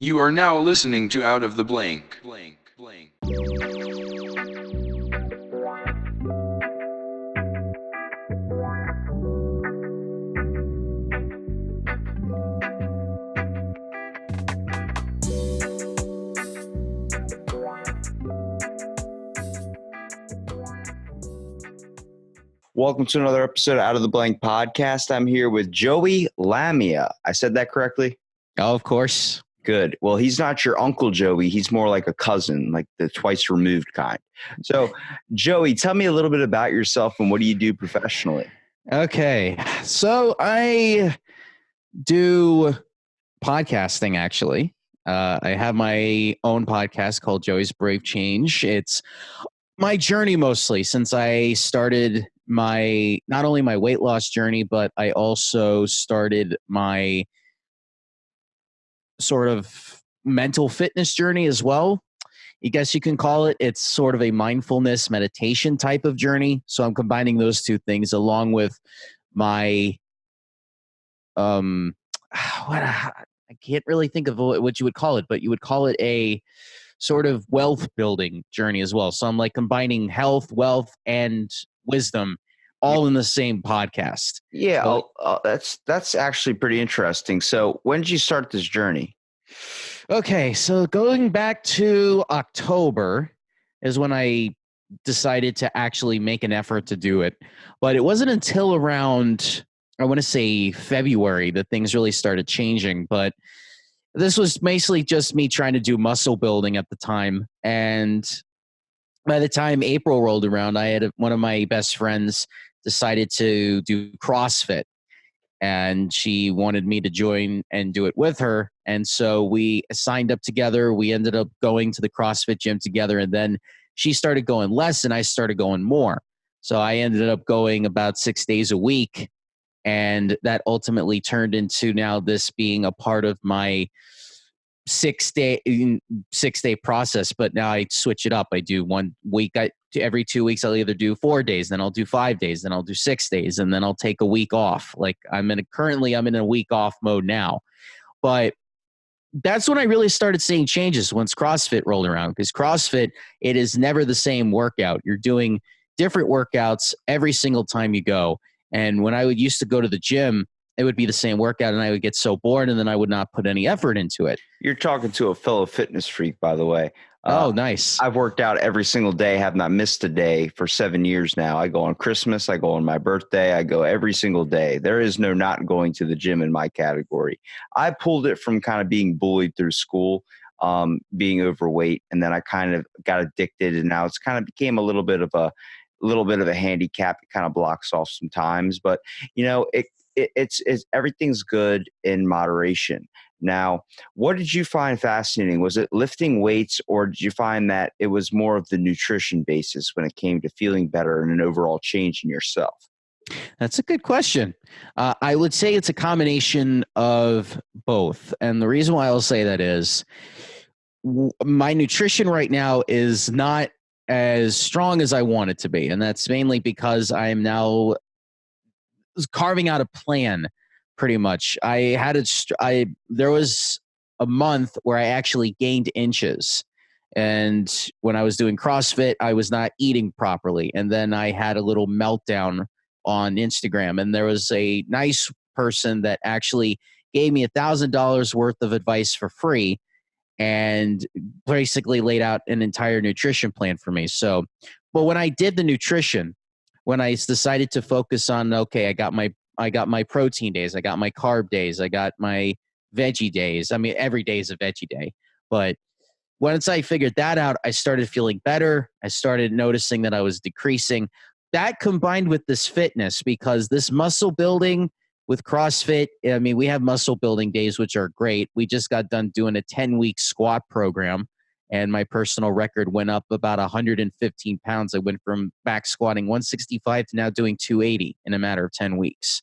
You are now listening to Out of the Blank. Welcome to another episode of Out of the Blank podcast. I'm here with Joey Lamia. I said that correctly? Oh, of course. Good. Well, he's not your Uncle Joey. He's more like a cousin, like the twice removed kind. So, Joey, tell me a little bit about yourself and what do you do professionally? Okay. So I do podcasting, actually. I have my own podcast called Joey's Brave Change. It's my journey mostly since I started not only my weight loss journey, but I also started my sort of mental fitness journey as well. I guess you can call it. It's sort of a mindfulness meditation type of journey. So I'm combining those two things along with my I can't really think of what you would call it, but you would call it a sort of wealth building journey as well. So I'm like combining health, wealth, and wisdom all in the same podcast. Yeah, So, that's actually pretty interesting. So, when did you start this journey? okay, so going back to October is when I decided to actually make an effort to do it. But it wasn't until around, I want to say February, that things really started changing. But this was basically just me trying to do muscle building at the time. And by the time April rolled around, I had one of my best friends decided to do CrossFit, and she wanted me to join and do it with her. And so we signed up together. We ended up going to the CrossFit gym together, and then she started going less and I started going more. So I ended up going about 6 days a week, and that ultimately turned into now this being a part of my 6 day process. But now I switch it up. I do 1 week. Every 2 weeks I'll either do 4 days, then I'll do 5 days, then I'll do 6 days, and then I'll take a week off. Like I'm in a week off mode now. But that's when I really started seeing changes once CrossFit rolled around, because CrossFit, it is never the same workout. You're doing different workouts every single time you go. And when I would used to go to the gym, it would be the same workout and I would get so bored and then I would not put any effort into it. You're talking to a fellow fitness freak, by the way. Oh, nice. I've worked out every single day, have not missed a day for 7 years now. I go on Christmas, I go on my birthday, I go every single day. There is no not going to the gym in my category. I pulled it from kind of being bullied through school, being overweight, and then I kind of got addicted, and now it's kind of became a little bit of a handicap. It kind of blocks off sometimes, but it's everything's good in moderation. Now, what did you find fascinating? Was it lifting weights, or did you find that it was more of the nutrition basis when it came to feeling better and an overall change in yourself? That's a good question. I would say it's a combination of both. And the reason why I'll say that is my nutrition right now is not as strong as I want it to be. And that's mainly because I am now carving out a plan. Pretty much. There was a month where I actually gained inches. And when I was doing CrossFit, I was not eating properly. And then I had a little meltdown on Instagram. And there was a nice person that actually gave me $1,000 worth of advice for free and basically laid out an entire nutrition plan for me. So, but when I did the nutrition, when I decided to focus on, okay, I got my protein days, I got my carb days, I got my veggie days. I mean, every day is a veggie day. But once I figured that out, I started feeling better. I started noticing that I was decreasing. That combined with this fitness, because this muscle building with CrossFit, I mean, we have muscle building days, which are great. We just got done doing a 10-week squat program, and my personal record went up about 115 pounds. I went from back squatting 165 to now doing 280 in a matter of 10 weeks.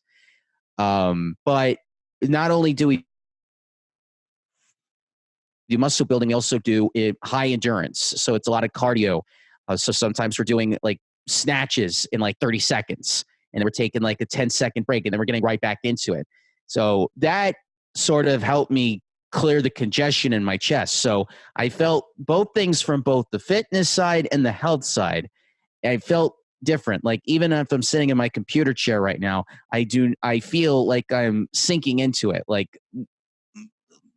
But not only do we do muscle building, we also do high endurance. So it's a lot of cardio. So sometimes we're doing like snatches in like 30 seconds and we're taking like a 10-second break and then we're getting right back into it. So that sort of helped me clear the congestion in my chest. So I felt both things from both the fitness side and the health side. I felt different. Like even if I'm sitting in my computer chair right now, I feel like I'm sinking into it. Like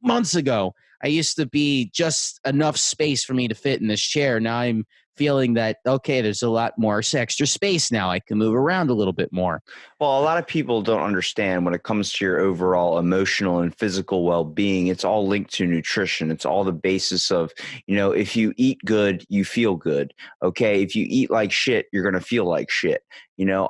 months ago, I used to be just enough space for me to fit in this chair. Now I'm feeling that, okay, there's a lot more extra space now. I can move around a little bit more. Well, a lot of people don't understand when it comes to your overall emotional and physical well-being, it's all linked to nutrition. It's all the basis of, if you eat good, you feel good. Okay. If you eat like shit, you're going to feel like shit.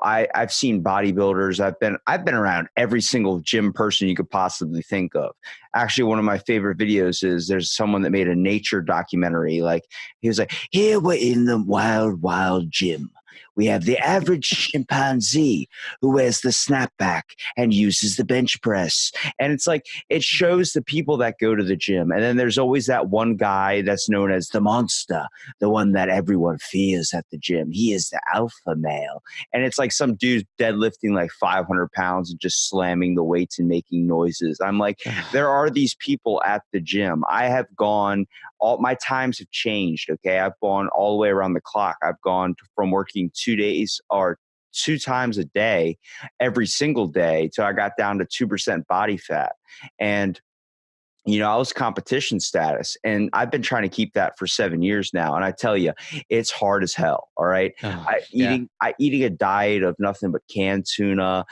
I've seen bodybuilders. I've been around every single gym person you could possibly think of. Actually, one of my favorite videos is there's someone that made a nature documentary. Like he was like, here we're in the wild, wild gym. We have the average chimpanzee who wears the snapback and uses the bench press. And it's like, it shows the people that go to the gym. And then there's always that one guy that's known as the monster, the one that everyone fears at the gym. He is the alpha male. And it's like some dude deadlifting like 500 pounds and just slamming the weights and making noises. I'm like, there are these people at the gym. I have gone, all my times have changed. Okay. I've gone all the way around the clock. I've gone from working 2 days or 2 times a day, every single day, till I got down to 2% body fat. And I was competition status, and I've been trying to keep that for 7 years now. And I tell you, it's hard as hell. All right. Oh, I eating a diet of nothing but canned tuna,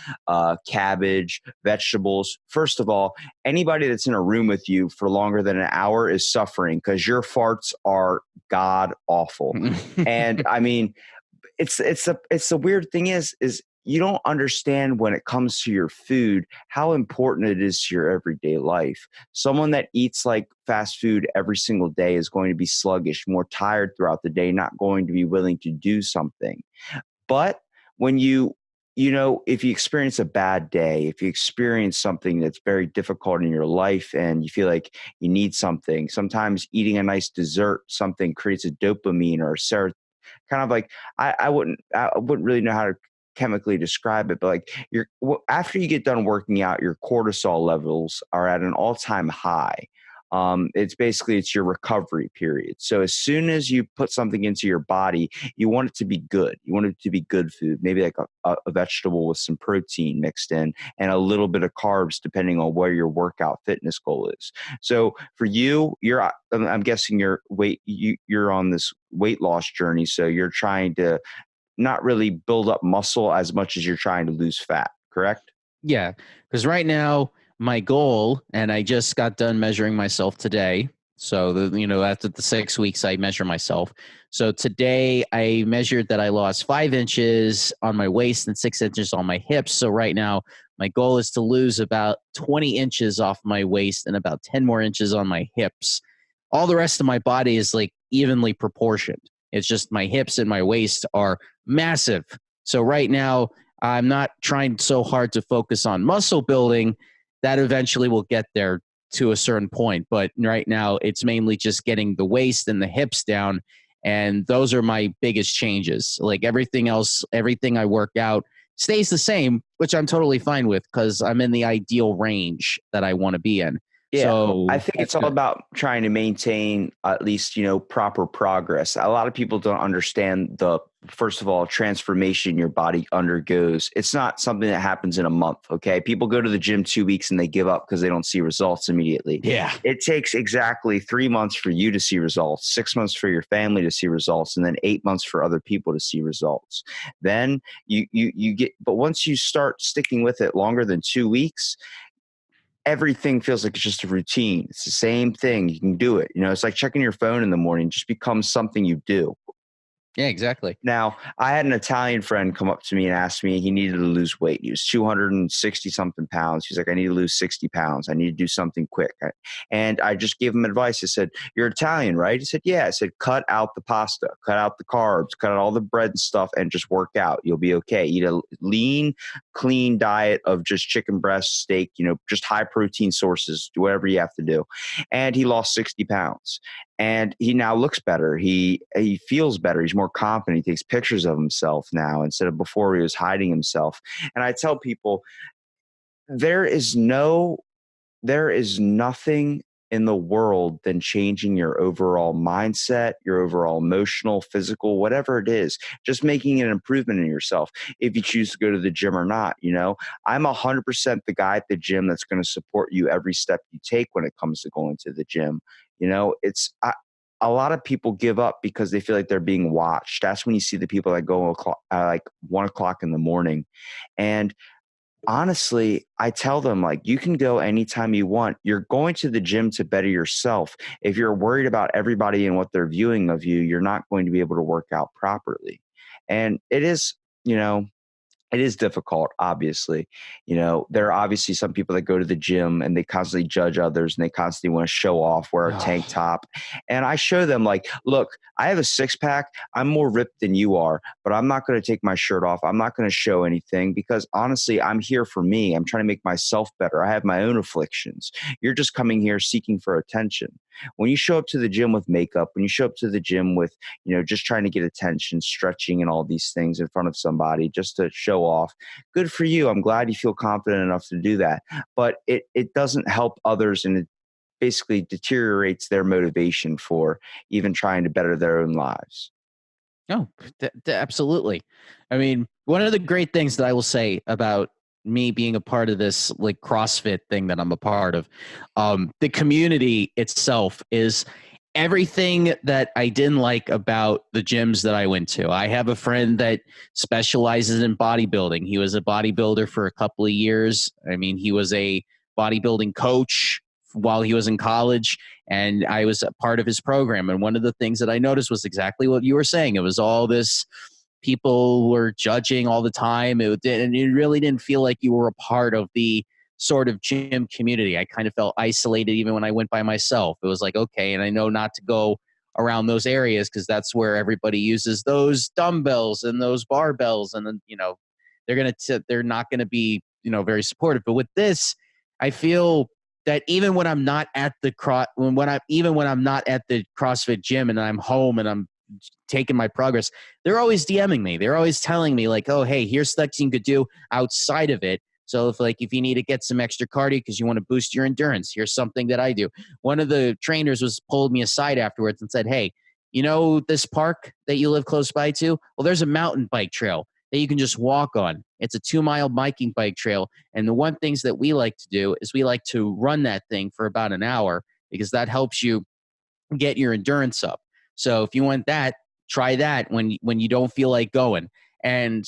cabbage, vegetables. First of all, anybody that's in a room with you for longer than an hour is suffering because your farts are god awful. And I mean, it's the weird thing is you don't understand when it comes to your food how important it is to your everyday life. Someone that eats like fast food every single day is going to be sluggish, more tired throughout the day, not going to be willing to do something. But when if you experience a bad day, if you experience something that's very difficult in your life and you feel like you need something, sometimes eating a nice dessert, something creates a dopamine or a kind of like I wouldn't really know how to chemically describe it, but like after you get done working out, your cortisol levels are at an all-time high. It's your recovery period. So as soon as you put something into your body, you want it to be good. You want it to be good food, maybe like a vegetable with some protein mixed in and a little bit of carbs, depending on where your workout fitness goal is. So for you, I'm guessing you're on this weight loss journey. So you're trying to not really build up muscle as much as you're trying to lose fat, correct? yeah. Because right now, my goal, and I just got done measuring myself today. So, after the 6 weeks, I measure myself. So today I measured that I lost 5 inches on my waist and 6 inches on my hips. So right now, my goal is to lose about 20 inches off my waist and about 10 more inches on my hips. All the rest of my body is like evenly proportioned. It's just my hips and my waist are massive. So right now, I'm not trying so hard to focus on muscle building. That eventually will get there to a certain point. But right now, it's mainly just getting the waist and the hips down. And those are my biggest changes. Like everything else, everything I work out stays the same, which I'm totally fine with because I'm in the ideal range that I want to be in. Yeah, So I think it's that's all good. about trying to maintain at least, proper progress. A lot of people don't understand first of all, transformation your body undergoes. It's not something that happens in a month. Okay. People go to the gym 2 weeks and they give up because they don't see results immediately. Yeah. It takes exactly 3 months for you to see results, 6 months for your family to see results, and then 8 months for other people to see results. Then but once you start sticking with it longer than 2 weeks, everything feels like it's just a routine. It's the same thing. You can do it. It's like checking your phone in the morning, just becomes something you do. Yeah, exactly. Now, I had an Italian friend come up to me and ask me, he needed to lose weight. He was 260 something pounds. He's like, I need to lose 60 pounds. I need to do something quick. And I just gave him advice. I said, you're Italian, right? He said, yeah. I said, cut out the pasta, cut out the carbs, cut out all the bread and stuff, and just work out. You'll be okay. Eat a lean, clean diet of just chicken breast, steak, just high protein sources, do whatever you have to do. And he lost 60 pounds. And he now looks better. He feels better. He's more confident. He takes pictures of himself now instead of before he was hiding himself. And I tell people there is nothing in the world than changing your overall mindset, your overall emotional, physical, whatever it is, just making an improvement in yourself if you choose to go to the gym or not. I'm 100% the guy at the gym that's going to support you every step you take when it comes to going to the gym. A lot of people give up because they feel like they're being watched. That's when you see the people that go like 1 o'clock in the morning. And honestly, I tell them, like, you can go anytime you want. You're going to the gym to better yourself. If you're worried about everybody and what they're viewing of you, you're not going to be able to work out properly. And you know, it is difficult, obviously. There are obviously some people that go to the gym and they constantly judge others and they constantly want to show off, wear a tank top. And I show them, like, look, I have a six pack. I'm more ripped than you are, but I'm not going to take my shirt off. I'm not going to show anything because honestly, I'm here for me. I'm trying to make myself better. I have my own afflictions. You're just coming here seeking for attention. When you show up to the gym with makeup, when you show up to the gym with, just trying to get attention, stretching and all these things in front of somebody just to show off, good for you. I'm glad you feel confident enough to do that. But it doesn't help others, and it basically deteriorates their motivation for even trying to better their own lives. No, absolutely. I mean, one of the great things that I will say about me being a part of this like CrossFit thing that I'm a part of, the community itself is everything that I didn't like about the gyms that I went to. I have a friend that specializes in bodybuilding. He was a bodybuilder for a couple of years. I mean, he was a bodybuilding coach while he was in college, and I was a part of his program. And one of the things that I noticed was exactly what you were saying. It was all this, people were judging all the time. And it really didn't feel like you were a part of the sort of gym community. I kind of felt isolated even when I went by myself. It was like, okay, and I know not to go around those areas because that's where everybody uses those dumbbells and those barbells, and then they're not gonna be very supportive. But with this, I feel that even when I'm not at the when I'm not at the CrossFit gym and I'm home and I'm taking my progress, they're always DMing me. They're always telling me like, oh, hey, here's stuff you could do outside of it. So if you need to get some extra cardio because you want to boost your endurance, here's something that I do. One of the trainers pulled me aside afterwards and said, hey, this park that you live close by to? Well, there's a mountain bike trail that you can just walk on. It's a 2-mile biking bike trail. And the one things that we like to do is we like to run that thing for about an hour because that helps you get your endurance up. So if you want that, try that when you don't feel like going. And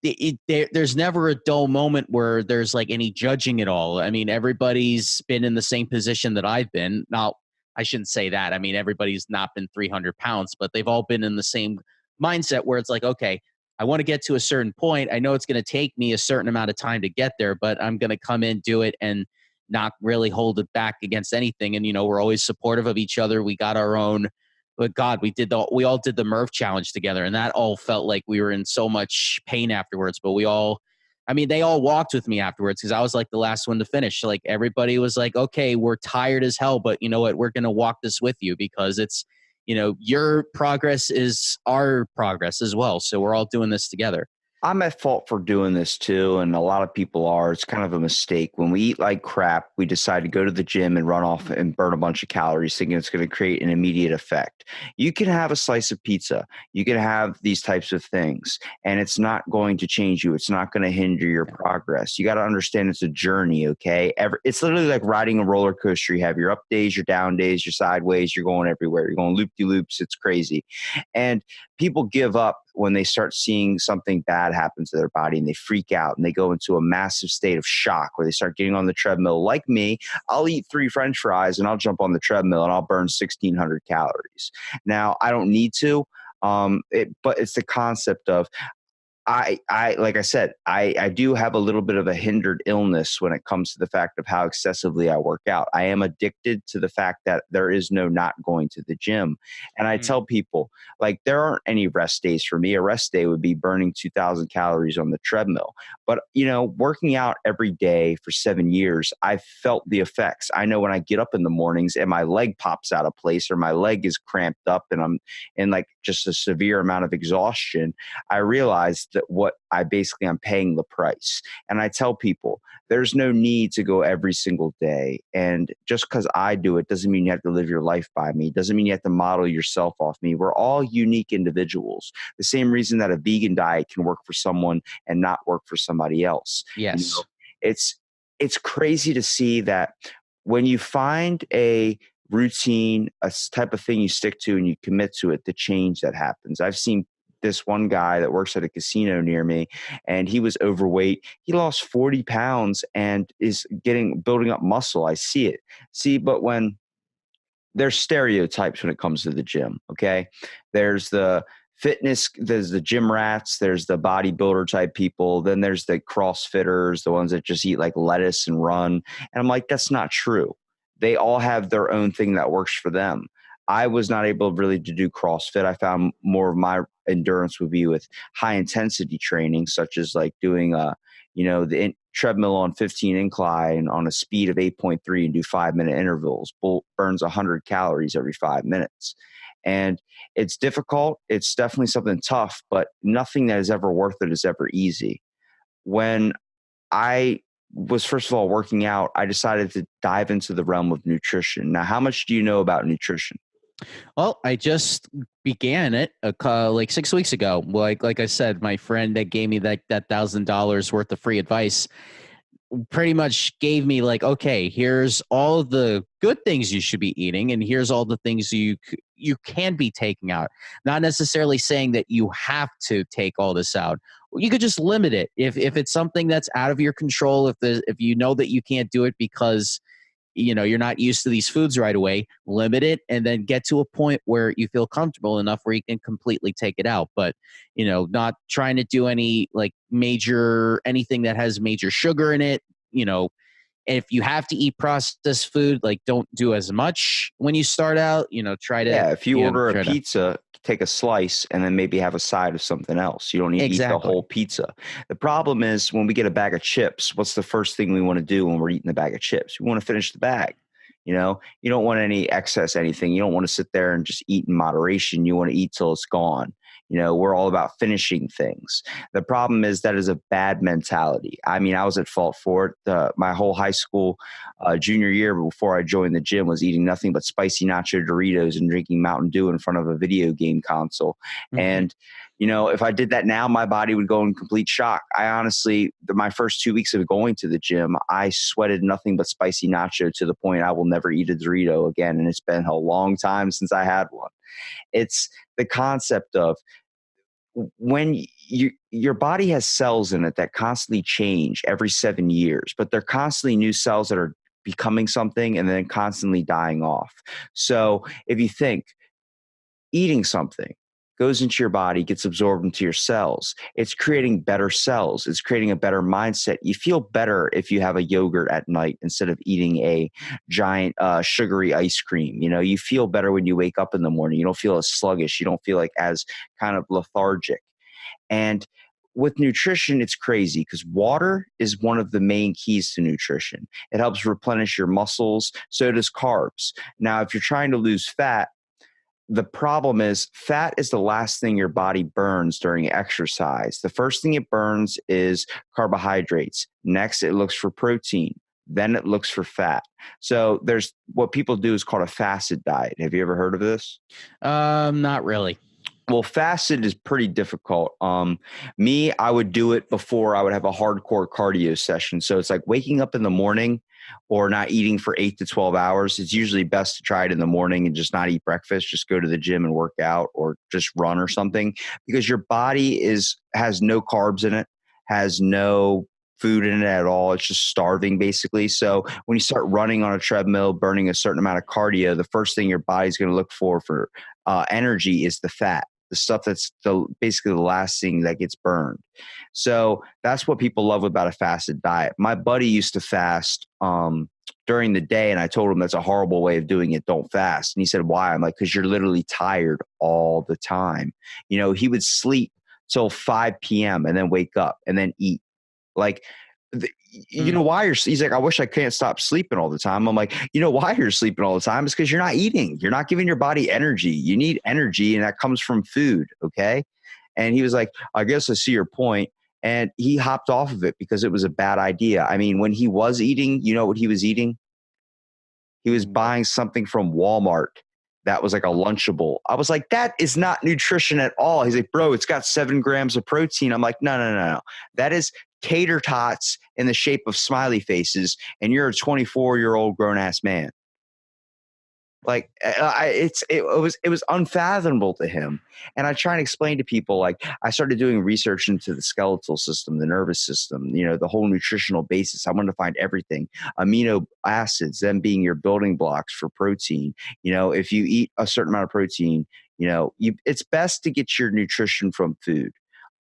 there's never a dull moment where there's like any judging at all. I mean, everybody's been in the same position that I've been. Now, I shouldn't say that. I mean, everybody's not been 300 pounds, but they've all been in the same mindset where it's like, okay, I want to get to a certain point. I know it's going to take me a certain amount of time to get there, but I'm going to come in, do it, and not really hold it back against anything. And, we're always supportive of each other. We got our own, but God, we all did the Murph challenge together, and that all felt like we were in so much pain afterwards. But they all walked with me afterwards because I was like the last one to finish. Like everybody was like, okay, we're tired as hell, but you know what? We're going to walk this with you because it's, your progress is our progress as well. So we're all doing this together. I'm at fault for doing this too, and a lot of people are. It's kind of a mistake. When we eat like crap, we decide to go to the gym and run off and burn a bunch of calories thinking it's going to create an immediate effect. You can have a slice of pizza. You can have these types of things, and it's not going to change you. It's not going to hinder your progress. You got to understand it's a journey, okay? It's literally like riding a roller coaster. You have your up days, your down days, your sideways. You're going everywhere. You're going loop-de-loops. It's crazy. And people give up when they start seeing something bad happen to their body, and they freak out and they go into a massive state of shock where they start getting on the treadmill. Like me, I'll eat 3 French fries and I'll jump on the treadmill and I'll burn 1,600 calories. Now, I don't need to, but it's the concept of, I like I said, I do have a little bit of a hindered illness when it comes to the fact of how excessively I work out. I am addicted to the fact that there is no not going to the gym. And I tell people, like, there aren't any rest days for me. A rest day would be burning 2,000 calories on the treadmill. But, working out every day for 7 years, I felt the effects. I know when I get up in the mornings and my leg pops out of place or my leg is cramped up and I'm in like just a severe amount of exhaustion, I realized what I'm paying the price. And I tell people there's no need to go every single day. And just because I do it doesn't mean you have to live your life by me. Doesn't mean you have to model yourself off me. We're all unique individuals. The same reason that a vegan diet can work for someone and not work for somebody else. Yes. It's crazy to see that when you find a routine, type of thing you stick to and you commit to it, the change that happens. I've seen this one guy that works at a casino near me, and he was overweight. He lost 40 pounds and is building up muscle. I see it. But when there's stereotypes when it comes to the gym, okay? There's the there's the gym rats, there's the bodybuilder type people, then there's the CrossFitters, the ones that just eat like lettuce and run. And I'm like, that's not true. They all have their own thing that works for them. I was not able really to do CrossFit. I found more of my endurance would be with high intensity training, such as like doing treadmill on 15 incline on a speed of 8.3 and do 5-minute intervals. Burns 100 calories every 5 minutes. And it's difficult. It's definitely something tough, but nothing that is ever worth it is ever easy. When I was first of all working out, I decided to dive into the realm of nutrition. Now, how much do you know about nutrition? Well, I just began it like 6 weeks ago. Like I said, my friend that gave me that $1,000 worth of free advice pretty much gave me like, okay, here's all of the good things you should be eating, and here's all the things you can be taking out. Not necessarily saying that you have to take all this out. You could just limit it if it's something that's out of your control. If you know that you can't do it because you're not used to these foods right away, limit it and then get to a point where you feel comfortable enough where you can completely take it out. But not trying to do any like anything that has major sugar in it. If you have to eat processed food, like don't do as much when you start out. Try to If you order a pizza, take a slice and then maybe have a side of something else. You don't need to eat the whole pizza. The problem is when we get a bag of chips, what's the first thing we want to do when we're eating the bag of chips? We want to finish the bag. You don't want any excess anything. You don't want to sit there and just eat in moderation. You want to eat till it's gone. We're all about finishing things. The problem is that is a bad mentality. I mean, I was at fault for it. My whole high school junior year before I joined the gym was eating nothing but spicy nacho Doritos and drinking Mountain Dew in front of a video game console. Mm-hmm. And, if I did that now, my body would go in complete shock. I honestly, my first 2 weeks of going to the gym, I sweated nothing but spicy nacho to the point I will never eat a Dorito again. And it's been a long time since I had one. It's the concept of when your body has cells in it that constantly change every 7 years, but they're constantly new cells that are becoming something and then constantly dying off. So if you think eating something goes into your body, gets absorbed into your cells, it's creating better cells. It's creating a better mindset. You feel better if you have a yogurt at night instead of eating a giant sugary ice cream. You feel better when you wake up in the morning. You don't feel as sluggish. You don't feel like as kind of lethargic. And with nutrition, it's crazy because water is one of the main keys to nutrition. It helps replenish your muscles. So does carbs. Now, if you're trying to lose fat, the problem is fat is the last thing your body burns during exercise. The first thing it burns is carbohydrates. Next, it looks for protein. Then it looks for fat. So there's what people do is called a fasted diet. Have you ever heard of this? Not really. Well, fasted is pretty difficult. I would do it before I would have a hardcore cardio session. So it's like waking up in the morning or not eating for 8 to 12 hours. It's usually best to try it in the morning and just not eat breakfast. Just go to the gym and work out or just run or something because your body has no carbs in it, has no food in it at all. It's just starving basically. So when you start running on a treadmill, burning a certain amount of cardio, the first thing your body's going to look for energy is the fat. The stuff that's basically the last thing that gets burned. So that's what people love about a fasted diet. My buddy used to fast during the day, and I told him that's a horrible way of doing it. Don't fast. And he said, why? I'm like, because you're literally tired all the time. He would sleep till 5 p.m. and then wake up and then eat. Like, why he's like, I wish I can't stop sleeping all the time. I'm like, why you're sleeping all the time? It's because you're not eating. You're not giving your body energy. You need energy, and that comes from food. Okay. And he was like, I guess I see your point. And he hopped off of it because it was a bad idea. I mean, when he was eating, you know what he was eating? He was buying something from Walmart that was like a Lunchable. I was like, that is not nutrition at all. He's like, bro, it's got 7 grams of protein. I'm like, no. That is tater tots in the shape of smiley faces, and you're a 24-year-old grown ass man. Like it was unfathomable to him. And I try and explain to people, like I started doing research into the skeletal system, the nervous system, you know, the whole nutritional basis. I wanted to find everything, amino acids, them being your building blocks for protein. You know, if you eat a certain amount of protein, you know, it's best to get your nutrition from food.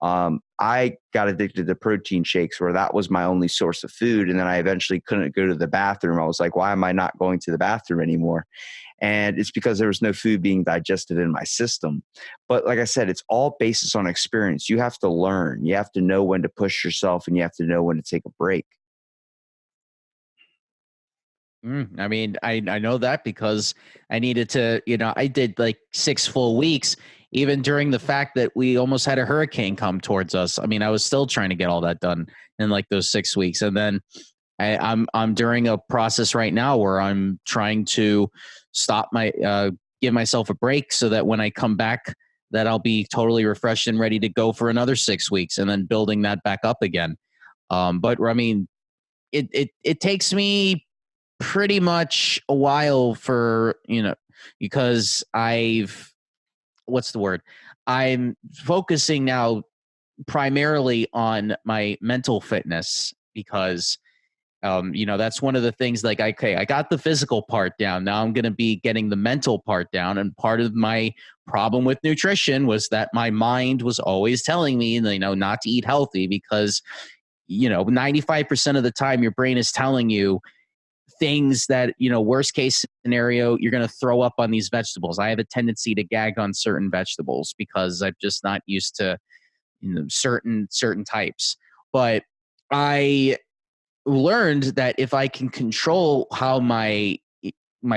I got addicted to protein shakes where that was my only source of food. And then I eventually couldn't go to the bathroom. I was like, why am I not going to the bathroom anymore? And it's because there was no food being digested in my system. But like I said, it's all basis on experience. You have to learn. You have to know when to push yourself, and you have to know when to take a break. I mean, I know that because I needed to, you know, I did like 6 full weeks, even during the fact that we almost had a hurricane come towards us. I mean, I was still trying to get all that done in like those 6 weeks. And then I'm during a process right now where I'm trying to stop give myself a break so that when I come back, that I'll be totally refreshed and ready to go for another 6 weeks, and then building that back up again. But I mean, it takes me pretty much a while for, you know, because what's the word? I'm focusing now primarily on my mental fitness because you know, that's one of the things, like, okay, I got the physical part down. Now I'm going to be getting the mental part down. And part of my problem with nutrition was that my mind was always telling me, you know, not to eat healthy because, you know, 95% of the time your brain is telling you things that, you know, worst case scenario, you're going to throw up on these vegetables. I have a tendency to gag on certain vegetables because I'm just not used to, you know, certain types. But I learned that if I can control how my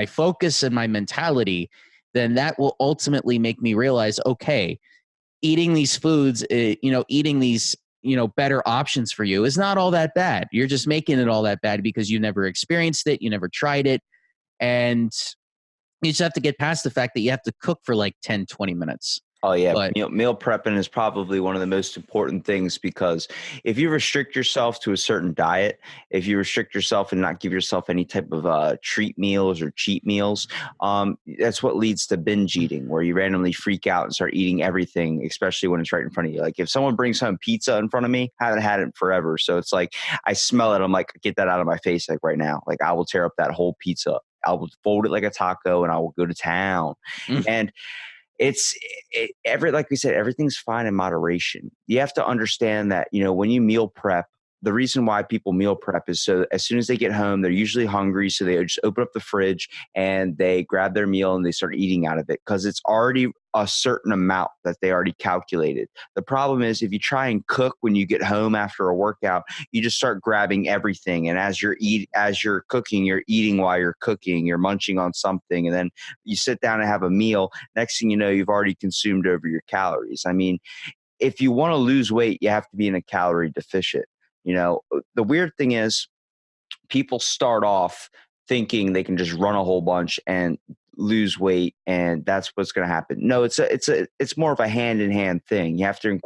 focus and my mentality, then that will ultimately make me realize, okay, eating these foods, you know, eating these, you know, better options for you is not all that bad. You're just making it all that bad because you never experienced it, you never tried it, and you just have to get past the fact that you have to cook for like 10-20 minutes. Oh yeah, But meal prepping is probably one of the most important things because if you restrict yourself to a certain diet, if you restrict yourself and not give yourself any type of treat meals or cheat meals, that's what leads to binge eating, where you randomly freak out and start eating everything, especially when it's right in front of you. Like if someone brings home pizza in front of me, I haven't had it forever, so it's like I smell it, I'm like, get that out of my face, like right now. Like I will tear up that whole pizza. I will fold it like a taco and I will go to town. And like we said, everything's fine in moderation. You have to understand that, you know, when you meal prep, the reason why people meal prep is so as soon as they get home, they're usually hungry. So they just open up the fridge and they grab their meal and they start eating out of it because it's already a certain amount that they already calculated. The problem is if you try and cook when you get home after a workout, you just start grabbing everything. And as you're cooking, you're eating while you're cooking, you're munching on something. And then you sit down and have a meal. Next thing you know, you've already consumed over your calories. I mean, if you want to lose weight, you have to be in a calorie deficit. You know, the weird thing is people start off thinking they can just run a whole bunch and lose weight and that's what's going to happen. No, it's more of a hand in hand thing. You have to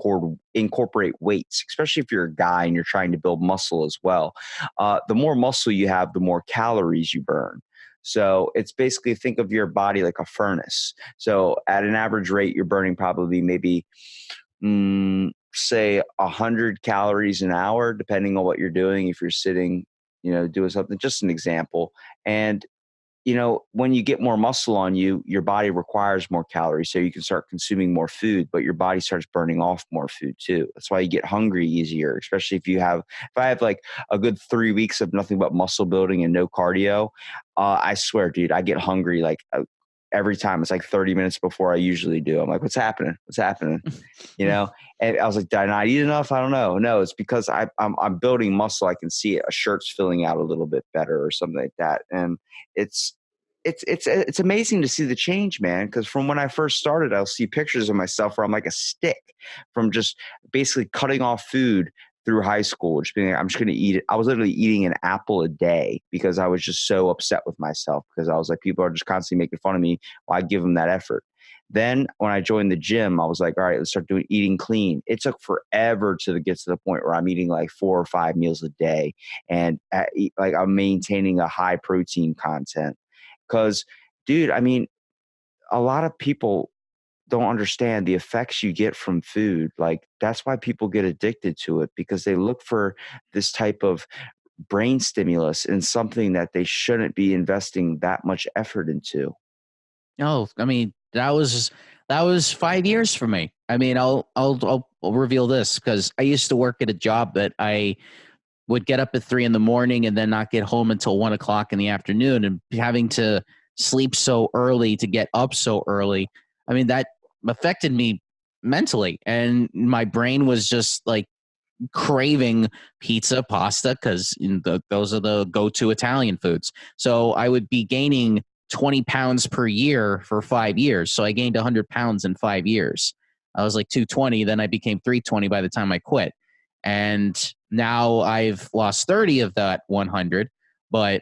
incorporate weights, especially if you're a guy and you're trying to build muscle as well. The more muscle you have, the more calories you burn. So it's basically, think of your body like a furnace. So at an average rate, you're burning probably maybe say 100 calories an hour, depending on what you're doing. If you're sitting, you know, doing something, just an example. And, you know, when you get more muscle on you, your body requires more calories. So you can start consuming more food, but your body starts burning off more food too. That's why you get hungry easier, especially if I have like a good 3 weeks of nothing but muscle building and no cardio, I swear, dude, I get hungry like every time. It's like 30 minutes before I usually do. I'm like, what's happening? What's happening? You know? And I was like, did I not eat enough? I don't know. No, it's because I'm building muscle. I can see it. A shirt's filling out a little bit better or something like that. And it's it's amazing to see the change, man. Because from when I first started, I'll see pictures of myself where I'm like a stick from just basically cutting off food through high school, just being like, I'm just going to eat it. I was literally eating an apple a day because I was just so upset with myself because I was like, people are just constantly making fun of me. Well, I give them that effort. Then when I joined the gym, I was like, all right, let's start doing eating clean. It took forever to get to the point where I'm eating like 4 or 5 meals a day and like I'm maintaining a high protein content. Because, dude, I mean, a lot of people don't understand the effects you get from food. Like, that's why people get addicted to it because they look for this type of brain stimulus in something that they shouldn't be investing that much effort into. No, I mean that was 5 years for me. I mean, I'll reveal this because I used to work at a job that I would get up at 3 in the morning and then not get home until 1 o'clock in the afternoon, and having to sleep so early to get up so early. I mean, that affected me mentally, and my brain was just like craving pizza, pasta, because those are the go-to Italian foods. So I would be gaining 20 pounds per year for 5 years. So I gained 100 pounds in 5 years. I was like 220, then I became 320 by the time I quit. And now I've lost 30 of that 100, but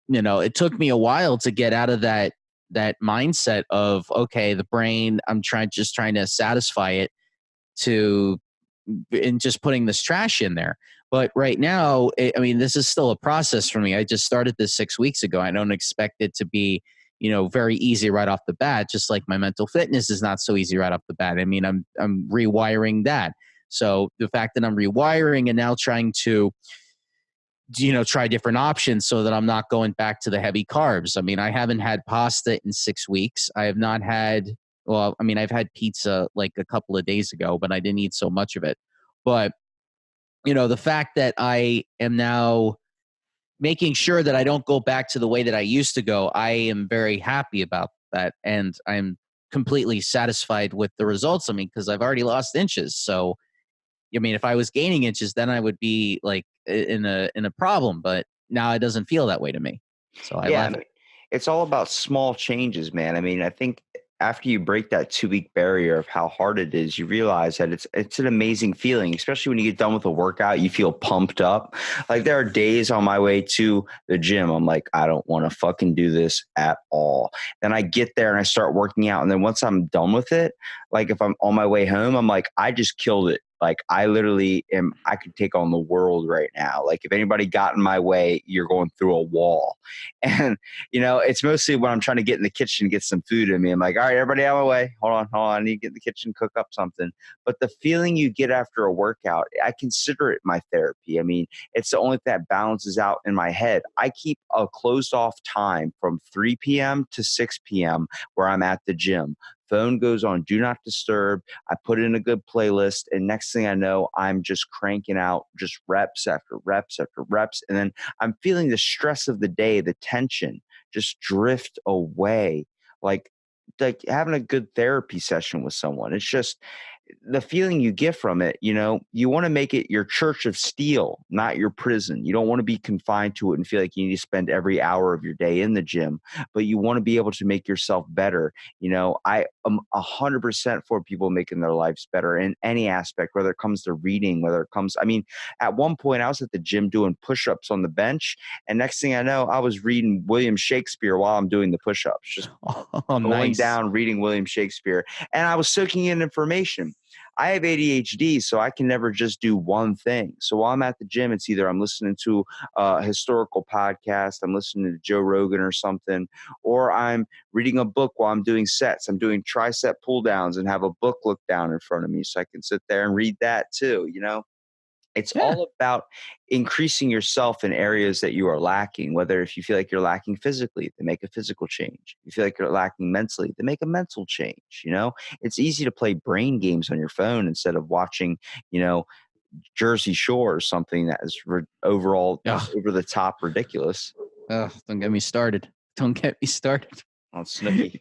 it took me a while to get out of that mindset of, okay, the brain, I'm trying to satisfy it to and just putting this trash in there. But right now, I mean, this is still a process for me. I just started this 6 weeks ago. I don't expect it to be, very easy right off the bat. Just like my mental fitness is not so easy right off the bat. I mean, I'm rewiring that. So the fact that I'm rewiring and now trying to, try different options so that I'm not going back to the heavy carbs. I mean, I haven't had pasta in 6 weeks. I have not had, well, I mean, I've had pizza like a couple of days ago, but I didn't eat so much of it. But, the fact that I am now making sure that I don't go back to the way that I used to go, I am very happy about that. And I'm completely satisfied with the results. I mean, because I've already lost inches. So, I mean, if I was gaining inches, then I would be like in a problem. But now it doesn't feel that way to me. So I Yeah, I love mean, it. it's all about small changes, man. I mean, I think after you break that 2 week barrier of how hard it is, you realize that it's an amazing feeling, especially when you get done with a workout, you feel pumped up. Like there are days on my way to the gym, I'm like, I don't want to fucking do this at all. Then I get there and I start working out. And then once I'm done with it, like if I'm on my way home, I'm like, I just killed it. Like I literally am, I could take on the world right now. Like if anybody got in my way, you're going through a wall. And it's mostly when I'm trying to get in the kitchen, get some food in me. I'm like, all right, everybody out of my way. Hold on. I need to get in the kitchen, cook up something. But the feeling you get after a workout, I consider it my therapy. I mean, it's the only thing that balances out in my head. I keep a closed off time from 3 p.m. to 6 p.m. where I'm at the gym. Phone goes on do not disturb. I put in a good playlist, and next thing I know, I'm just cranking out just reps after reps after reps. And then I'm feeling the stress of the day, the tension just drift away. Like like having a good therapy session with someone. It's just the feeling you get from it, you want to make it your church of steel, not your prison. You don't want to be confined to it and feel like you need to spend every hour of your day in the gym, but you want to be able to make yourself better. I am 100% for people making their lives better in any aspect, whether it comes to reading, whether it comes, I mean, at one point I was at the gym doing push-ups on the bench, and next thing I know, I was reading William Shakespeare while I'm doing the push-ups, just Oh, going nice. down, reading William Shakespeare, and I was soaking in information. I have ADHD, so I can never just do one thing. So while I'm at the gym, it's either I'm listening to a historical podcast, I'm listening to Joe Rogan or something, or I'm reading a book while I'm doing sets. I'm doing tricep pull downs and have a book look down in front of me so I can sit there and read that too. It's Yeah. all about increasing yourself in areas that you are lacking. Whether if you feel like you're lacking physically, then make a physical change. If you feel like you're lacking mentally, then make a mental change. It's easy to play brain games on your phone instead of watching, you know, Jersey Shore or something that is overall just Oh, over the top ridiculous. don't get me started. Don't get me started. On Snooki.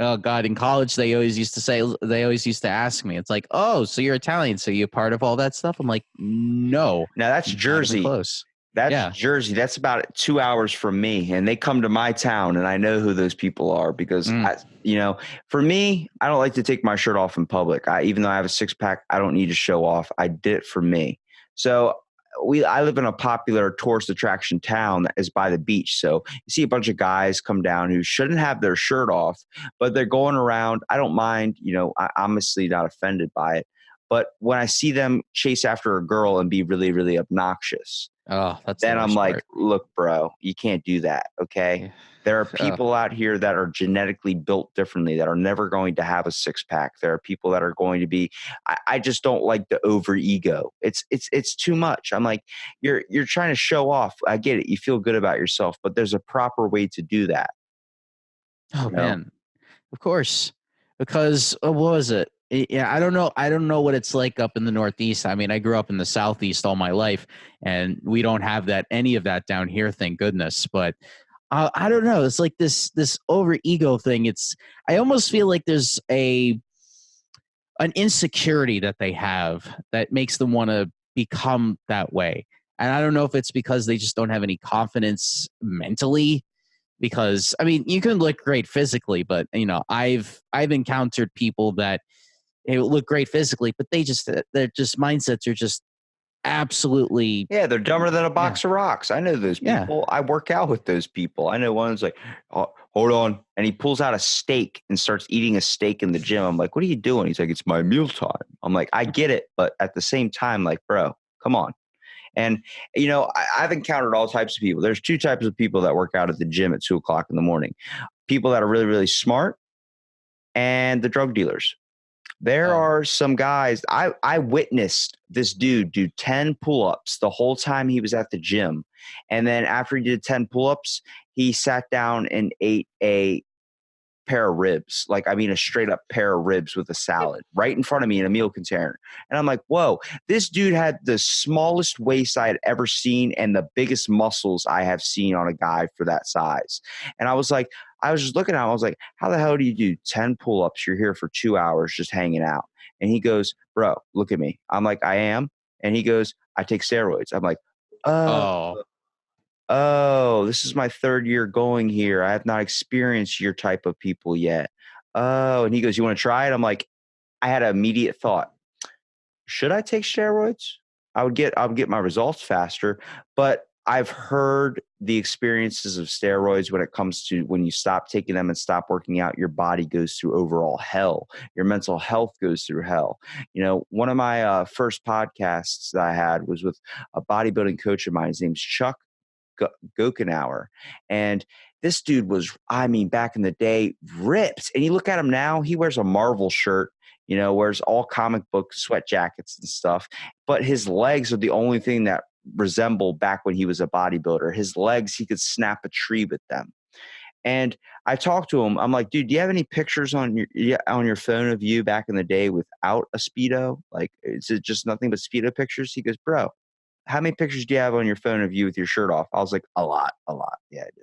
Oh God! In college, they always used to ask me. It's like, oh, so you're Italian, so you're part of all that stuff. I'm like, no, Now that's not even Jersey. close. That's Yeah. Jersey. That's about 2 hours from me, and they come to my town, and I know who those people are because Mm. for me, I don't like to take my shirt off in public. Even though I have a six pack, I don't need to show off. I did it for me. So I live in a popular tourist attraction town that is by the beach. So you see a bunch of guys come down who shouldn't have their shirt off, but they're going around. I don't mind, I'm honestly not offended by it. But when I see them chase after a girl and be really, really obnoxious, Oh, that's the then I'm worst like, part. look, bro, you can't do that. Okay. Yeah. There are Oh, people out here that are genetically built differently that are never going to have a six pack. There are people that are going to be, I just don't like the over ego. It's too much. I'm like, you're trying to show off. I get it. You feel good about yourself, but there's a proper way to do that. oh You know? man. Of course, because what was it? Yeah, I don't know. I don't know what it's like up in the Northeast. I mean, I grew up in the Southeast all my life, and we don't have any of that down here, thank goodness. But I don't know. It's like this over ego thing. I almost feel like there's an insecurity that they have that makes them want to become that way. And I don't know if it's because they just don't have any confidence mentally, because I mean you can look great physically, but I've encountered people that look great physically, but they're just mindsets are just absolutely. Yeah, they're dumber than a Yeah, box of rocks. I know those yeah. people. I work out with those people. I know one's like, oh, hold on. And he pulls out a steak and starts eating a steak in the gym. I'm like, what are you doing? He's like, it's my meal time. I'm like, I get it. But at the same time, like, bro, come on. And, I've encountered all types of people. There's two types of people that work out at the gym at 2 o'clock in the morning. People that are really, really smart and the drug dealers. There Oh, are some guys. I witnessed this dude do 10 pull-ups the whole time he was at the gym. And then after he did 10 pull-ups, he sat down and ate a pair of ribs. Like, I mean, a straight up pair of ribs with a salad right in front of me in a meal container. And I'm like, whoa, this dude had the smallest waist I had ever seen and the biggest muscles I have seen on a guy for that size. And I was like, I was just looking at him. I was like, how the hell do you do 10 pull ups? You're here for 2 hours just hanging out. And he goes, bro, look at me. I'm like, I am. And he goes, I take steroids. I'm like, oh, oh, this is my third year going here. I have not experienced your type of people yet. Oh, and he goes, you want to try it? I'm like, I had an immediate thought. Should I take steroids? I would get my results faster, but I've heard the experiences of steroids when it comes to when you stop taking them and stop working out, your body goes through overall hell. Your mental health goes through hell. One of my first podcasts that I had was with a bodybuilding coach of mine. His name's Chuck Gokenauer. And this dude was, I mean, back in the day, ripped. And you look at him now, he wears a Marvel shirt, wears all comic book sweat jackets and stuff. But his legs are the only thing that resemble back when he was a bodybuilder. His legs, he could snap a tree with them. And I talked to him. I'm like, dude, do you have any pictures on your phone of you back in the day without a Speedo? Like, is it just nothing but Speedo pictures? He goes, bro, how many pictures do you have on your phone of you with your shirt off? I was like, a lot, a lot. Yeah, I do.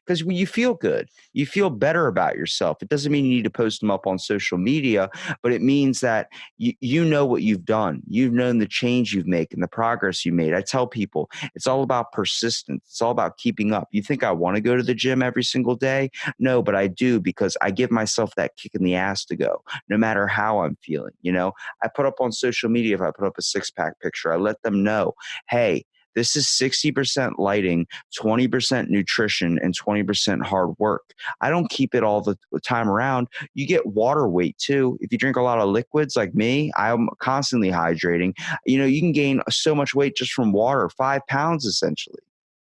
Because when you feel good, you feel better about yourself. It doesn't mean you need to post them up on social media, but it means that you know what you've done. You've known the change you've made and the progress you made. I tell people it's all about persistence. It's all about keeping up. You think I want to go to the gym every single day? No, but I do because I give myself that kick in the ass to go, no matter how I'm feeling. I put up on social media, if I put up a six-pack picture, I let them know, hey, this is 60% lighting, 20% nutrition, and 20% hard work. I don't keep it all the time around. You get water weight too. If you drink a lot of liquids like me, I'm constantly hydrating. You can gain so much weight just from water, 5 pounds essentially.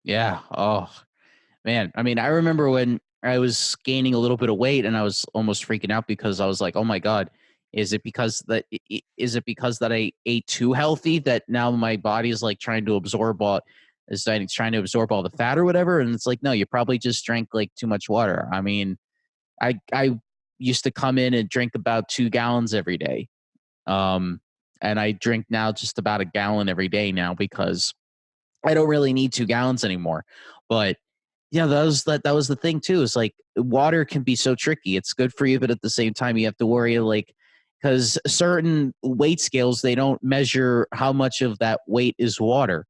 yeah. Oh man, I mean, I remember when I was gaining a little bit of weight and I was almost freaking out because I was like, oh my god, is it because that I ate too healthy that now my body is like trying to absorb all the fat or whatever? And it's like, no, you probably just drank like too much water. I mean, I used to come in and drink about 2 gallons every day. Um, and I drink now just about a gallon every day now because I don't really need 2 gallons anymore. But yeah, that was the thing too. Is like water can be so tricky. It's good for you, but at the same time, you have to worry like because certain weight scales they don't measure how much of that weight is water,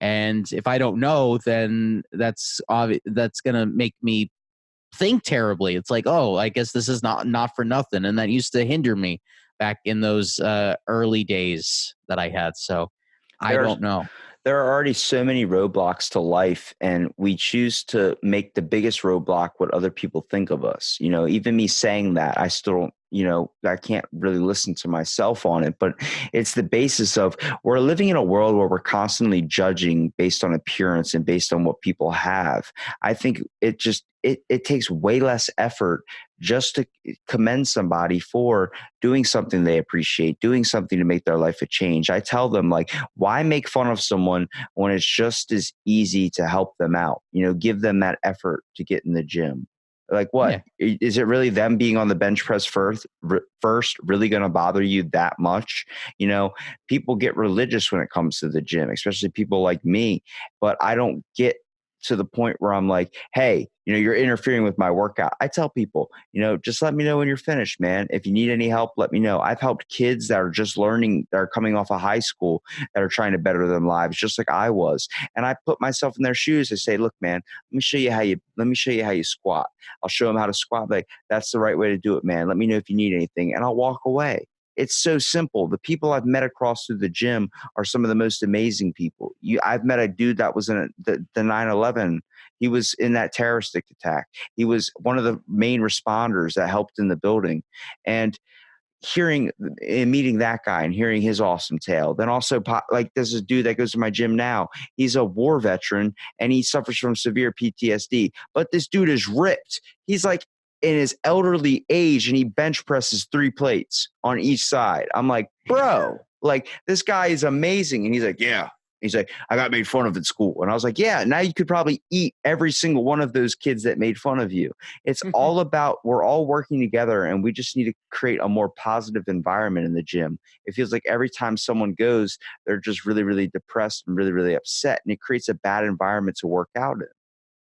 And if I don't know, then that's going to make me think terribly. It's like, oh, I guess this is not for nothing. And that used to hinder me back in those early days that I had. So I There's don't know. there are already so many roadblocks to life, and we choose to make the biggest roadblock what other people think of us. Even me saying that, I still don't, I can't really listen to myself on it, but it's the basis of we're living in a world where we're constantly judging based on appearance and based on what people have. I think it takes way less effort just to commend somebody for doing something they appreciate, doing something to make their life a change. I tell them, like, why make fun of someone when it's just as easy to help them out? Give them that effort to get in the gym. Like, what Yeah. is it really them being on the bench press first really going to bother you that much? People get religious when it comes to the gym, especially people like me, but I don't get to the point where I'm like, hey, you're interfering with my workout. I tell people, just let me know when you're finished, man. If you need any help, let me know. I've helped kids that are just learning, that are coming off of high school, that are trying to better their lives, just like I was. And I put myself in their shoes. I say, look, man, let me show you how you squat. I'll show them how to squat. Like, that's the right way to do it, man. Let me know if you need anything, and I'll walk away. It's so simple. The people I've met across through the gym are some of the most amazing people. I've met a dude that was in the 9/11. He was in that terroristic attack. He was one of the main responders that helped in the building. And hearing and meeting that guy and hearing his awesome tale. Then also, like, there's a dude that goes to my gym now. He's a war veteran and he suffers from severe PTSD. But this dude is ripped. He's like in his elderly age and he bench presses 3 plates on each side. I'm like, bro, like, this guy is amazing. And he's like, yeah. He's like, I got made fun of at school. And I was like, yeah, now you could probably eat every single one of those kids that made fun of you. It's all about, we're all working together and we just need to create a more positive environment in the gym. It feels like every time someone goes, they're just really, really depressed and really, really upset. And it creates a bad environment to work out in.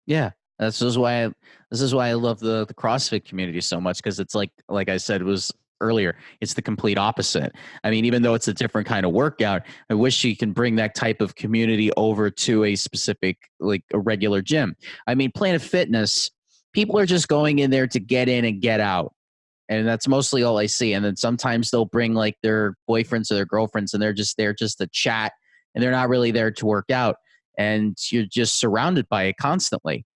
Yeah. This is why I love the CrossFit community so much, because it's like I said, it was earlier, it's the complete opposite. I mean, even though it's a different kind of workout, I wish you can bring that type of community over to a specific, like a regular gym. I mean, Planet Fitness, people are just going in there to get in and get out. And that's mostly all I see. And then sometimes they'll bring like their boyfriends or their girlfriends and they're just there just to chat, and they're not really there to work out. And you're just surrounded by it constantly.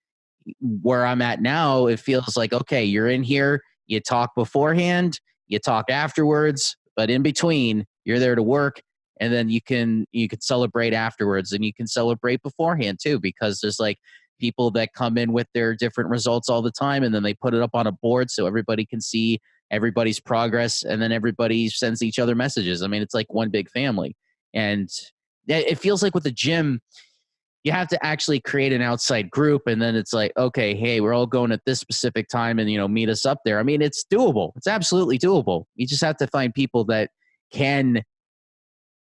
Where I'm at now, it feels like, okay, you're in here, you talk beforehand, you talk afterwards, but in between, you're there to work, and then you can celebrate afterwards, and you can celebrate beforehand too, because there's like people that come in with their different results all the time, and then they put it up on a board so everybody can see everybody's progress, and then everybody sends each other messages. I mean, it's like one big family. And it feels like with the gym, you have to actually create an outside group, and then it's like, okay, hey, we're all going at this specific time, and meet us up there. I mean, it's doable. It's absolutely doable. You just have to find people that can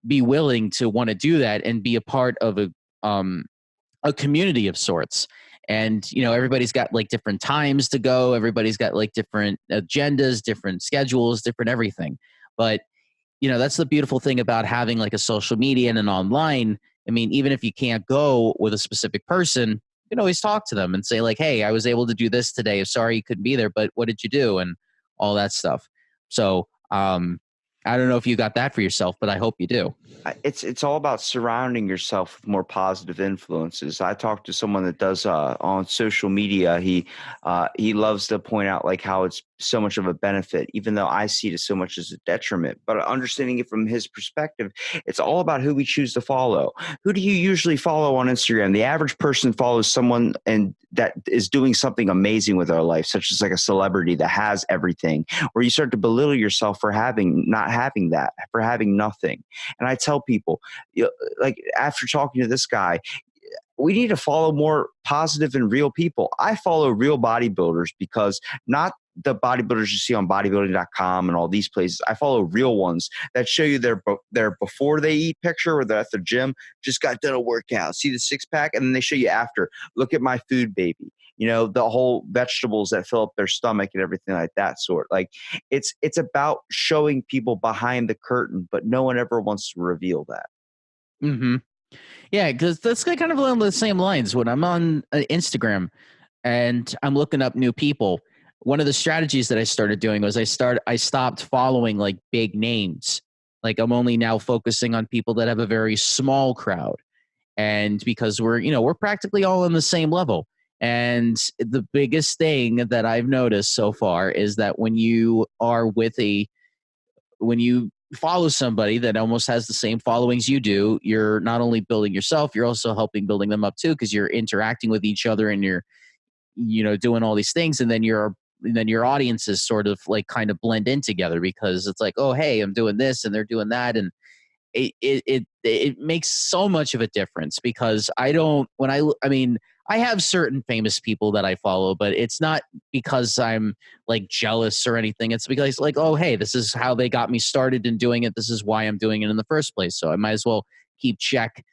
be willing to want to do that and be a part of a community of sorts. And everybody's got like different times to go, everybody's got like different agendas, different schedules, different everything. But that's the beautiful thing about having like a social media and an online. I mean, even if you can't go with a specific person, you can always talk to them and say like, hey, I was able to do this today. Sorry you couldn't be there, but what did you do? And all that stuff. So I don't know if you got that for yourself, but I hope you do. It's all about surrounding yourself with more positive influences. I talked to someone that does on social media. He loves to point out like how it's so much of a benefit, even though I see it as so much as a detriment. But understanding it from his perspective, it's all about who we choose to follow. Who do you usually follow on Instagram? The average person follows someone and that is doing something amazing with their life, such as like a celebrity that has everything, where you start to belittle yourself for not having that, for having nothing. And I tell people, like, after talking to this guy, we need to follow more positive and real people. I follow real bodybuilders because not the bodybuilders you see on bodybuilding.com and all these places. I follow real ones that show you their before they eat picture, where they're at the gym, just got done a workout, see the 6-pack, and then they show you after. Look at my food, baby. The whole vegetables that fill up their stomach and everything like that sort. Like, it's about showing people behind the curtain, but no one ever wants to reveal that. Mm-hmm. Yeah, because that's kind of along the same lines. When I'm on Instagram and I'm looking up new people, one of the strategies that I started doing was I stopped following like big names. Like I'm only now focusing on people that have a very small crowd. And because we're practically all on the same level. And the biggest thing that I've noticed so far is that when you follow somebody that almost has the same followings you do, you're not only building yourself, you're also helping building them up too, because you're interacting with each other and you're doing all these things, and then your audiences sort of like kind of blend in together, because it's like, oh hey, I'm doing this and they're doing that, and it makes so much of a difference. Because I don't when I mean, I have certain famous people that I follow, but it's not because I'm like jealous or anything. It's because like, oh hey, this is how they got me started in doing it, this is why I'm doing it in the first place, so I might as well keep check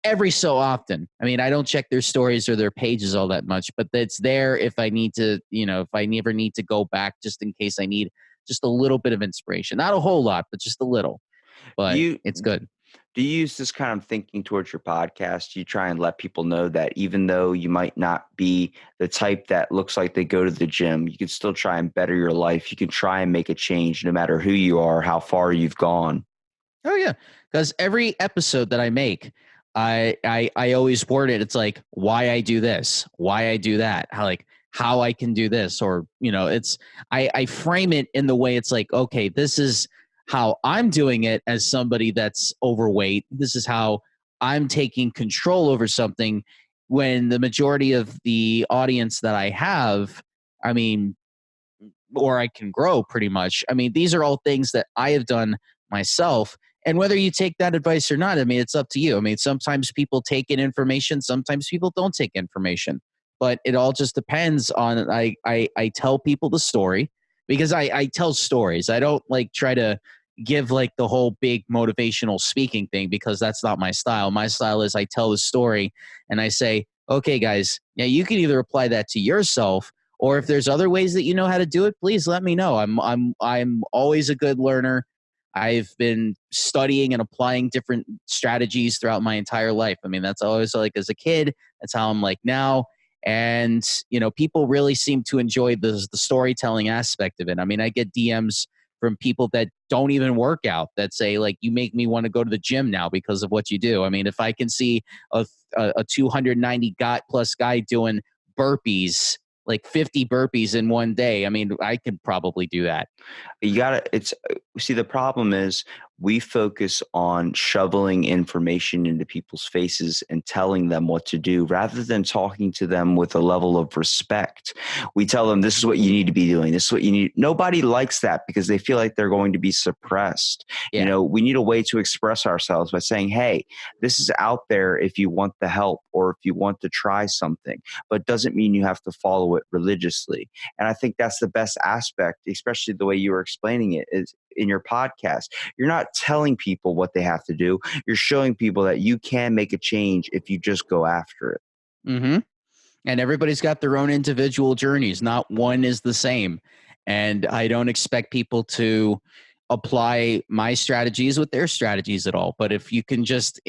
every so often. I mean, I don't check their stories or their pages all that much, but it's there if I need to, if I never need to go back, just in case I need just a little bit of inspiration. Not a whole lot, but just a little. Do But you it's good. do you use this kind of thinking towards your podcast? Do you try and let people know that even though you might not be the type that looks like they go to the gym, you can still try and better your life. You can try and make a change no matter who you are, how far you've gone. Oh yeah, because every episode that I make, I always word it. It's like why I do this, why I do that, how I can do this, or it's I frame it in the way it's like, okay, this is how I'm doing it as somebody that's overweight. This is how I'm taking control over something, when the majority of the audience that I have, I mean, or I can grow pretty much. I mean, these are all things that I have done myself. And whether you take that advice or not, I mean, it's up to you. I mean, sometimes people take in information, sometimes people don't take information, but it all just depends on. I tell people the story, because I tell stories. I don't like try to give like the whole big motivational speaking thing, because that's not my style. My style is I tell the story and I say, okay, guys, yeah, you can either apply that to yourself, or if there's other ways that you know how to do it, please let me know. I'm always a good learner. I've been studying and applying different strategies throughout my entire life. I mean, that's always like as a kid, that's how I'm like now. And people really seem to enjoy the storytelling aspect of it. I mean, I get DMs from people that don't even work out that say like, you make me want to go to the gym now because of what you do. I mean, if I can see a 290 got plus guy doing burpees, like 50 burpees in one day, I mean, I could probably do that. You got to, it's, see, the problem is we focus on shoveling information into people's faces and telling them what to do rather than talking to them with a level of respect. We tell them, this is what you need to be doing. This is what you need. Nobody likes that because they feel like they're going to be suppressed. Yeah. We need a way to express ourselves by saying, hey, this is out there if you want the help or if you want to try something, but doesn't mean you have to follow it religiously. And I think that's the best aspect, especially the way you were explaining it, is in your podcast. You're not telling people what they have to do. You're showing people that you can make a change if you just go after it. Mm-hmm. And everybody's got their own individual journeys. Not one is the same. And I don't expect people to apply my strategies with their strategies at all. But if you can just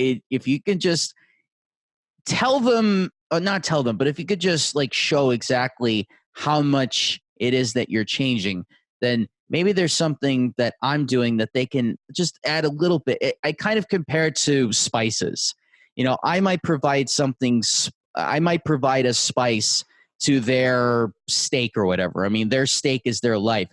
tell them, not tell them, but if you could just like show exactly how much it is that you're changing, then maybe there's something that I'm doing that they can just add a little bit. I kind of compare it to spices. I might provide I might provide a spice to their steak or whatever. I mean, their steak is their life.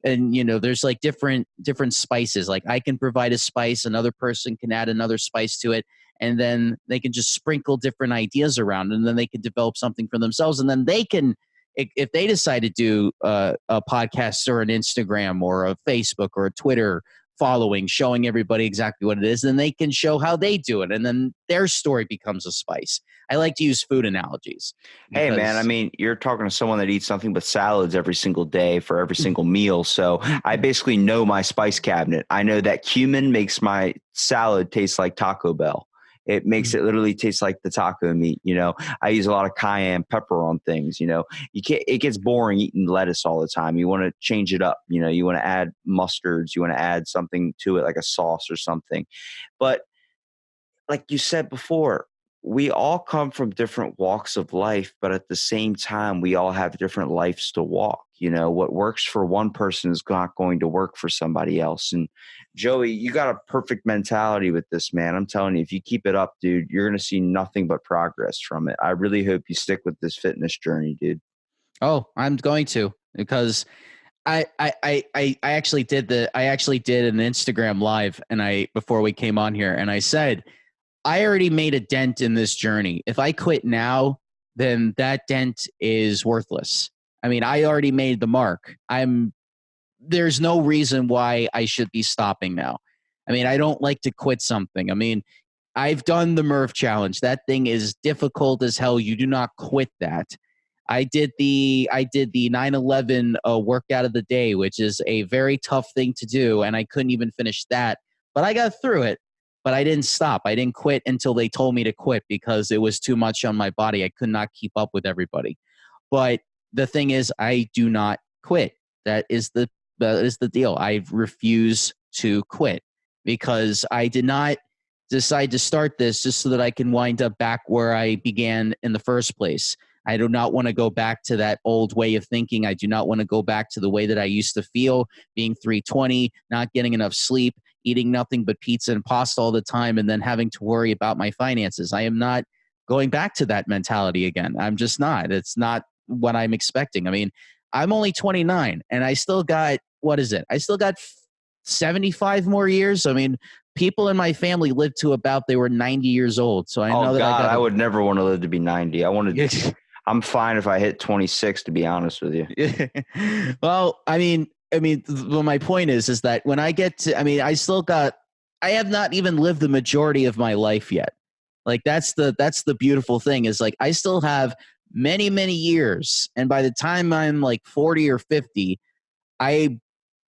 And there's like different spices. Like I can provide a spice, another person can add another spice to it, and then they can just sprinkle different ideas around, and then they can develop something for themselves, and then they can, if they decide to do a podcast or an Instagram or a Facebook or a Twitter following showing everybody exactly what it is, then they can show how they do it, and then their story becomes a spice. I like to use food analogies Hey, man, I because mean, you're talking to someone that eats nothing but salads every single day for every single meal. So I basically know my spice cabinet. I know that cumin makes my salad taste like Taco Bell. It makes it literally taste like the taco meat. I use a lot of cayenne pepper on things. You can't, it gets boring eating lettuce all the time. You want to change it up. You want to add mustards. You want to add something to it like a sauce or something. But like you said before, we all come from different walks of life, but at the same time, we all have different lives to walk. What works for one person is not going to work for somebody else. And Joey, you got a perfect mentality with this, man. I'm telling you, if you keep it up, dude, you're going to see nothing but progress from it. I really hope you stick with this fitness journey, dude. Oh, I'm going to, because I actually did an Instagram live, and before we came on here, and I said, I already made a dent in this journey. If I quit now, then that dent is worthless. I mean, I already made the mark. There's no reason why I should be stopping now. I mean, I don't like to quit something. I mean, I've done the Murph challenge. That thing is difficult as hell. You do not quit that. I did the 9/11 workout of the day, which is a very tough thing to do, and I couldn't even finish that. But I got through it. But I didn't stop. I didn't quit until they told me to quit, because it was too much on my body. I could not keep up with everybody. But the thing is, I do not quit. That is the deal. I refuse to quit, because I did not decide to start this just so that I can wind up back where I began in the first place. I do not want to go back to that old way of thinking. I do not want to go back to the way that I used to feel, being 320, not getting enough sleep, eating nothing but pizza and pasta all the time, and then having to worry about my finances. I am not going back to that mentality again. I'm just not. It's not what I'm expecting. I mean, I'm only 29, and I still got, what is it? I still got 75 more years. I mean, people in my family lived to about, they were 90 years old. So I know Oh that God, I I would never want to live to be 90. got I'm fine if I hit 26, to be honest with you. well, well, my point is that when I get to, I mean, I have not even lived the majority of my life yet. Like, that's the beautiful thing, is like, I still have many, many years. And by the time I'm like 40 or 50, I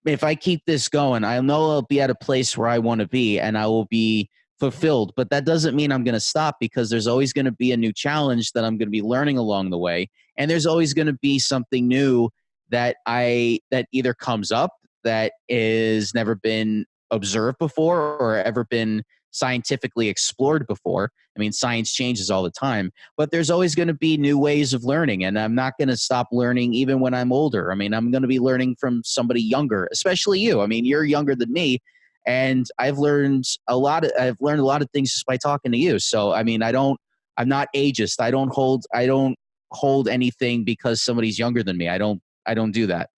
if I keep this going, I know I'll be at a place where I want to be, and I will be fulfilled. But that doesn't mean I'm going to stop, because there's always going to be a new challenge that I'm going to be learning along the way. And there's always going to be something new that either comes up that is never been observed before, or ever been scientifically explored before. I mean, science changes all the time, but there's always going to be new ways of learning, and I'm not going to stop learning even when I'm older. I mean, I'm going to be learning from somebody younger, especially you. I mean, you're younger than me, and I've learned a lot of things just by talking to you. So, I mean, I'm not ageist. I don't hold anything because somebody's younger than me. I don't do that.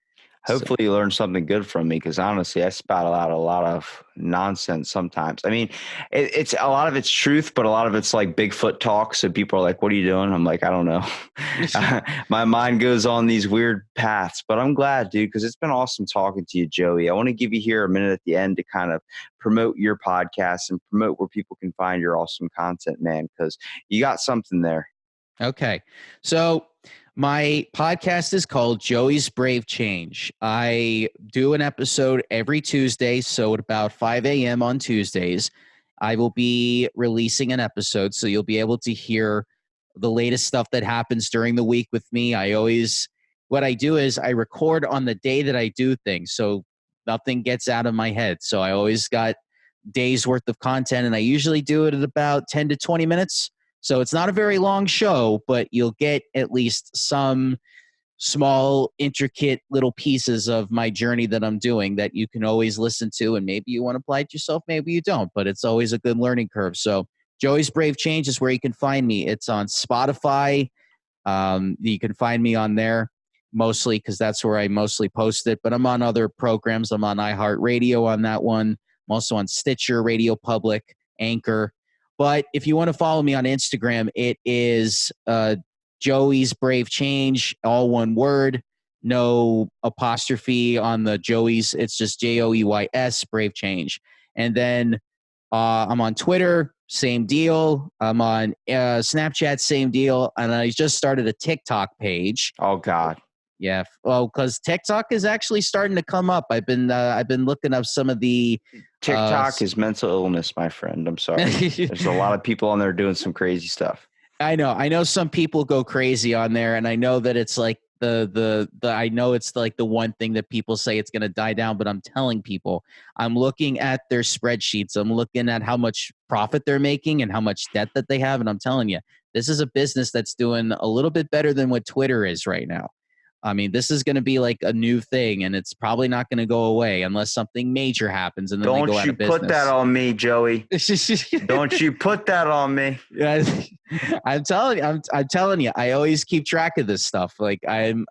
So, Hopefully you learn something good from me, because honestly, I spout out a lot of nonsense sometimes. I mean, it's a lot of it's truth, but a lot of it's like Bigfoot talk. So people are like, "What are you doing?" I'm like, "I don't know." My mind goes on these weird paths, but I'm glad, dude, because it's been awesome talking to you, Joey. I want to give you here a minute at the end to kind of promote your podcast and promote where people can find your awesome content, man, because you got something there. okay. So my podcast is called Joey's Brave Change. I do an episode every Tuesday. So at about 5 a.m. on Tuesdays, I will be releasing an episode. So you'll be able to hear the latest stuff that happens during the week with me. What I do is I record on the day that I do things. So nothing gets out of my head. So I always got days worth of content, and I usually do it at about 10 to 20 minutes. So it's not a very long show, but you'll get at least some small, intricate little pieces of my journey that I'm doing that you can always listen to. And maybe you want to apply it yourself, maybe you don't, but it's always a good learning curve. So Joey's Brave Change is where you can find me. It's on Spotify. You can find me on there mostly, because that's where I mostly post it. But I'm on other programs. I'm on iHeartRadio on that one. I'm also on Stitcher, Radio Public, Anchor. But if you want to follow me on Instagram, it is Joey's Brave Change, all one word, no apostrophe on the Joey's. It's just Joeys, Brave Change. And then I'm on Twitter, same deal. I'm on Snapchat, same deal. And I just started a TikTok page. Oh God. Yeah, well, because TikTok is actually starting to come up. I've been looking up some of the TikTok is mental illness, my friend. I'm sorry. There's a lot of people on there doing some crazy stuff. I know some people go crazy on there, and I know that it's like the I know it's like the one thing that people say it's going to die down, but I'm telling people, I'm looking at their spreadsheets, I'm looking at how much profit they're making and how much debt that they have, and I'm telling you, this is a business that's doing a little bit better than what Twitter is right now. I mean, this is going to be like a new thing, and it's probably not going to go away unless something major happens, and then they go Don't out you of business. put that on me, Joey. Don't you put that on me. Yeah, I'm telling you, I always keep track of this stuff. Like I'm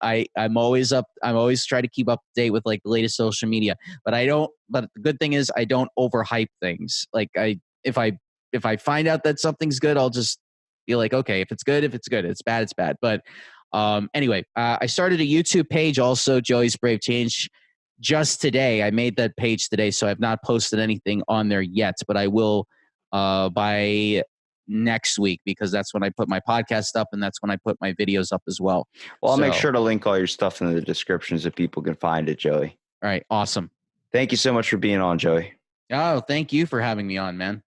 always up. I'm always try to keep up to date with like the latest social media. But the good thing is I don't overhype things. Like if I find out that something's good, I'll just be like, okay, if it's good, it's bad, it's bad. But anyway, I started a YouTube page also, Joey's Brave Change. Just today, I made that page today, so I've not posted anything on there yet, but I will by next week, because that's when I put my podcast up and that's when I put my videos up as well. Well, I'll make sure to link all your stuff in the description so people can find it, Joey. All right, awesome. Thank you so much for being on, Joey. Oh, thank you for having me on, man.